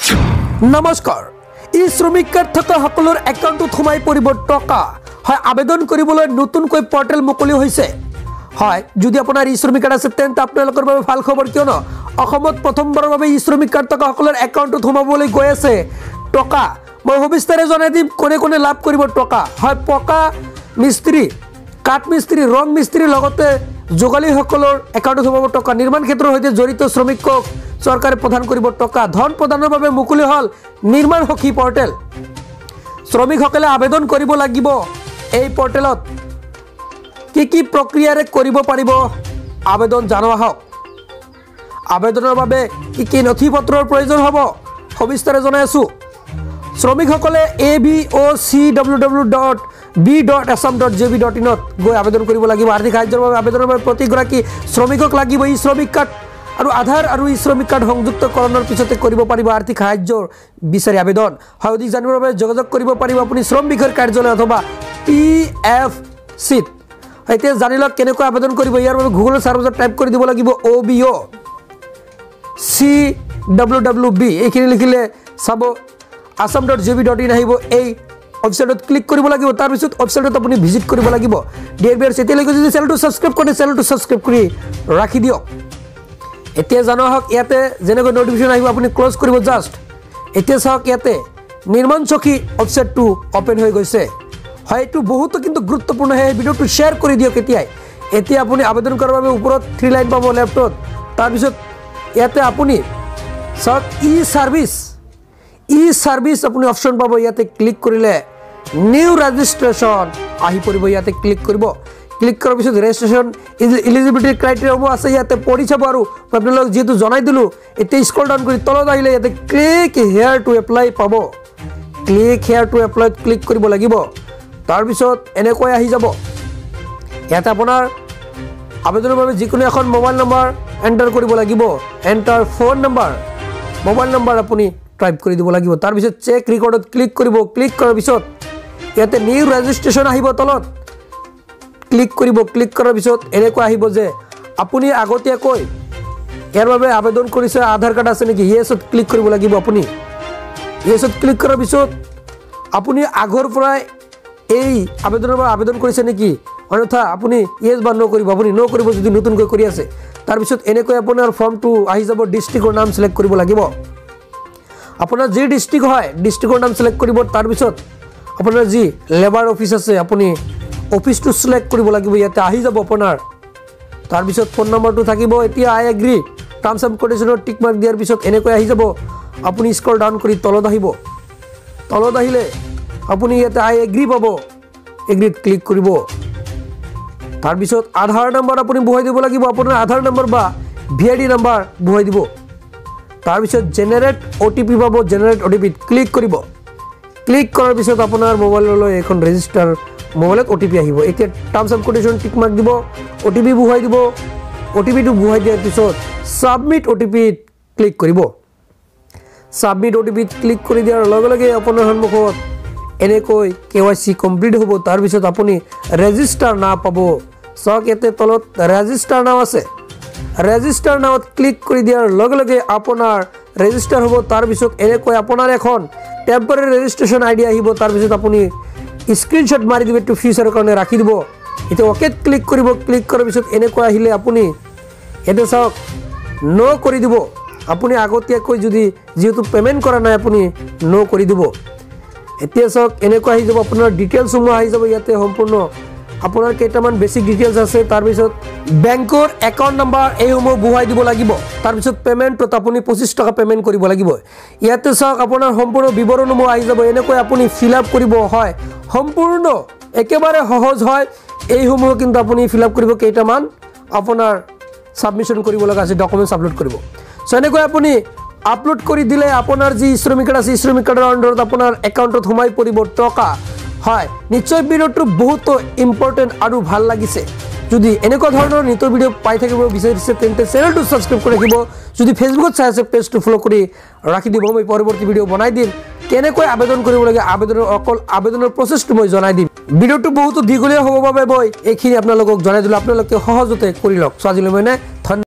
নমস্কাৰ ই শ্ৰমিক কাৰ্ড থকা সকলৰ একাউণ্টত সোমাই পৰিব টকা হয় আবেদন কৰিবলৈ নতুনকৈ পৰ্টেল মুকলি হৈছে হয় যদি আপোনাৰ ই শ্ৰমিক কাৰ্ড আছে তেন্তে আপোনালোকৰ বাবে ভাল খবৰ কিয়নো অসমত প্ৰথমবাৰৰ বাবে ই শ্ৰমিক কাৰ্ড থকা সকলৰ একাউণ্টত সোমাবলৈ গৈ আছে টকা মই ভৱিষ্যতে জনাই দিম কোনে কোনে লাভ কৰিব টকা হয় পকা মিস্ত্ৰী কাঠ মিস্ত্ৰী ৰং মিস্ত্ৰী লগতে যোগালী সকলৰ একাউণ্টত সোমাব টকা নিৰ্মাণ ক্ষেত্ৰৰ সৈতে জড়িত শ্ৰমিকক চৰকাৰে প্ৰদান কৰিব টকা ধন প্ৰদানৰ বাবে মুকলি হল নিৰ্মাণ সখী পৰ্টেল শ্ৰমিকসকলে আবেদন কৰিব লাগিব এই পৰ্টেলত কি প্ৰক্ৰিয়াৰে কৰিব পাৰিব আবেদন জনোৱা হওক আবেদনৰ বাবে কি নথিপত্ৰৰ প্ৰয়োজন হ'ব সবিস্তাৰে জনাই আছো শ্ৰমিকসকলে abocwww.b.assam.gov.in গৈ আবেদন কৰিব লাগিব আৰ্থিক সাহায্যৰ বাবে আবেদনৰ বাবে প্ৰতিগৰাকী শ্ৰমিকক লাগিব ই শ্ৰমিক কাৰ্ড আৰু আধাৰ আৰু ই শ্ৰমিক কাৰ্ড সংযুক্তকৰণৰ পিছতে কৰিব পাৰিব আৰ্থিক সাহায্যৰ বিচাৰি আবেদন হয় অধিক জানিবৰ বাবে যোগাযোগ কৰিব পাৰিব আপুনি শ্ৰম বিষয়ৰ কাৰ্যালয় অথবা PFCত এতিয়া জানি লওক কেনেকৈ আবেদন কৰিব ইয়াৰ বাবে গুগল সাৰ্চত টাইপ কৰি দিব লাগিব OBOCWWB এইখিনি লিখিলে চাব assam.gov.in আহিব এই ওয়েবসাইটত ক্লিক কৰিব লাগিব তাৰ পিছত ওয়েবসাইটত আপুনি ভিজিট কৰিব লাগিব ডিআৰবিআৰ সেতিয়ালৈকে যদি চেনেলটো সাবস্ক্ৰাইব কৰে চেনেলটো সাবস্ক্ৰাইব কৰি ৰাখি দিয়ক এতিয়া জানো হক ইয়াতে যেনেকৈ নোটিফিকেশন আহিব আপুনি ক্লোজ কৰিব জাস্ট এতিয়া চাওক ইয়াতে নিৰ্মাণ সখী ওয়েবসাইটটো ওপেন হৈ গৈছে হয়তো বহুত কিন্তু গুৰুত্বপূৰ্ণ হয় ভিডিওটো শেয়াৰ কৰি দিয়ক এতিয়া আপুনি আবেদন কৰাৰ বাবে ওপৰত 3 লাইন পাব লেফটত তাৰ পিছত ইয়াতে আপুনি চাওক ই সাৰ্ভিস আপুনি অপশন পাব ইয়াতে ক্লিক কৰিলে নিউ ৰেজিষ্ট্ৰেচন আহি পৰিব ইয়াতে ক্লিক কৰিব ক্লিক কৰাৰ পিছত ৰেজিষ্ট্ৰেচন এলিজিবিলিটি ক্ৰাইটেৰিয়া হ'ব আছে ইয়াতে পঢ়ি চাব আৰু আপোনালোক যেটো জনাই দিলো এতিয়া স্ক্ৰল ডাউন কৰি তলত আহিলে ইয়াতে ক্লিক হিয়াৰ টু এপ্লাই পাব click here to apply click কৰিব লাগিব তাৰ পিছত এনেকৈ আহি যাব ইয়াতে আপোনাৰ আবেদনৰ বাবে যিকোনো এখন মোবাইল নম্বৰ এন্টাৰ কৰিব লাগিব enter phone number mobile number আপুনি টাইপ কৰি দিব লাগিব তাৰ পিছত চেক ৰেকৰ্ডত ক্লিক কৰিব ক্লিক কৰাৰ পিছত ইয়াতে নিউ ৰেজিষ্ট্ৰেচন আহিব তলত ক্লিক কৰিব ক্লিক কৰাৰ পিছত এনেকৈ আহিব যে আপুনি আগতীয়াকৈ ইয়াৰ বাবে আবেদন কৰিছে আধাৰ কাৰ্ড আছে নেকি ইয়েছত ক্লিক কৰিব লাগিব আপুনি ইয়েছত ক্লিক কৰাৰ পিছত আপুনি আগৰ পৰা এই আবেদনৰ বাবে আবেদন কৰিছে নেকি অন্যথা আপুনি ইয়েছ বা নো কৰিব আপুনি নো কৰিব যদি নতুনকৈ কৰি আছে তাৰ পিছত এনেকৈ আপোনাৰ ফৰ্মটো আহি যাব ডিস্ট্ৰিক্টৰ নাম সিলেক্ট কৰিব লাগিব আপোনাৰ যি ডিস্ট্ৰিক্ট হয় ডিস্ট্ৰিক্টৰ নাম সিলেক্ট কৰিব তাৰ পিছত আপোনাৰ যি লেবাৰ অফিস আছে আপুনি অফিসটো সিলেক্ট কৰিব লাগিব ইয়াতে আহি যাব আপোনাৰ তাৰ পিছত ফোন নম্বৰটো থাকিব এতিয়া আই এগ্ৰি টাৰ্মছ এণ্ড কণ্ডিশনৰ টিক মাৰ্ক দিয়াৰ পিছত এনেকৈ আহি যাব আপুনি স্ক্ৰল ডাউন কৰি তলত আহিব তলত আহিলে আপুনি ইয়াতে আই এগ্ৰি পাব এগ্ৰিত ক্লিক কৰিব তাৰ পিছত আধাৰ নম্বৰ আপুনি বহাই দিব লাগিব আপোনাৰ আধাৰ নম্বৰ বা ভিআইডি নম্বৰ বহাই দিব তাৰ পিছত জেনাৰেট ওটিপি পাব জেনাৰেট ওটিপিত ক্লিক কৰিব ক্লিক কৰাৰ পিছত আপোনাৰ মোবাইললৈ এখন ৰেজিষ্টাৰ মোবাইলত ওটিপি আহিব এতিয়া terms and condition tick mark দিব ওটিপি বহাই দিব ওটিপিটো বহাই দিয়াৰ পিছত সাবমিট ওটিপিত ক্লিক কৰিব সাবমিট ওটিপিত ক্লিক কৰি দিয়াৰ লগে লগে আপোনাৰ সন্মুখত এনেকৈ কেৱাইসি কমপ্লিট হ'ব তাৰ পিছত আপুনি ৰেজিষ্টাৰ নাও পাব সক ইয়াতে তলত ৰেজিষ্টাৰ নাও আছে ৰেজিষ্টাৰ নাওত ক্লিক কৰি দিয়াৰ লগে লগে আপোনাৰ ৰেজিষ্টাৰ হ'ব তাৰ পিছত এনেকৈ আপোনাৰ এখন টেম্পৰাৰী ৰেজিষ্ট্ৰেচন আইডি আহিব তাৰ পিছত আপুনি স্ক্ৰিনশ্বট মাৰি দিব টু ফিউচাৰৰ কাৰণে ৰাখি দিব এতিয়া ওকেত ক্লিক কৰিব ক্লিক কৰাৰ পিছত এনেকৈ আহিলে আপুনি এটা চাওক নো কৰি দিব আপুনি আগতীয়াকৈ যদি যেহেতু পেমেন্ট কৰা নাই আপুনি নো কৰি দিব এতিয়া চাওক এনেকৈ আহি যাব আপোনাৰ ডিটেইলছ সমূহ আহি যাব ইয়াতে সম্পূৰ্ণ আপোনাৰ কেইটামান বেসিক ডিটেইলছ আছে তাৰ পিছত বেংকৰ একাউণ্ট নম্বৰ এইসমূহ বহাই দিব লাগিব তাৰ পিছত পেমেন্টত আপুনি 25 টকা পেমেন্ট কৰিব লাগিব ইয়াতে চাওক আপোনাৰ সম্পূৰ্ণ বিৱৰণসমূহ আহি যাব এনেকৈ আপুনি ফিল আপ কৰিব হয় সম্পূৰ্ণ একেবাৰে সহজ হয় এইসমূহ কিন্তু আপুনি ফিল আপ কৰিব কেইটামান আপোনাৰ সাবমিশন কৰিব লগা আছে ডকুমেন্টছ আপলোড কৰিব সো এনেকৈ আপুনি আপলোড কৰি দিলে আপোনাৰ যি শ্ৰমিক কাৰ্ড আছে শ্ৰমিক কাৰ্ডৰ আন্ডাৰত আপোনাৰ একাউণ্টত সোমাই পৰিব টকা হয় নিশ্চয় ভিডিওটো বহুত ইম্পৰ্টেন্ট আৰু ভাল লাগিছে যদি এনেকুৱা ধৰণৰ নিত্য ভিডিও পাই থাকিব বিচাৰিছে তেন্তে চেনেলটো সাবস্ক্ৰাইব কৰি ৰাখিব যদি ফেসবুকত চাই আছে পেজটো ফলো কৰি ৰাখি দিব মই পৰৱৰ্তী ভিডিও বনাই দিম কেনেকৈ আবেদন কৰিব লাগে আবেদনৰ প্ৰসেসটো মই জনাই দিম ভিডিওটো বহুত দীঘলীয়া হ'ব বাবে মই এইখিনি আপোনালোকক জনাই দিলো আপোনালোকে সহজতে কৰি লওক আজিলৈ মই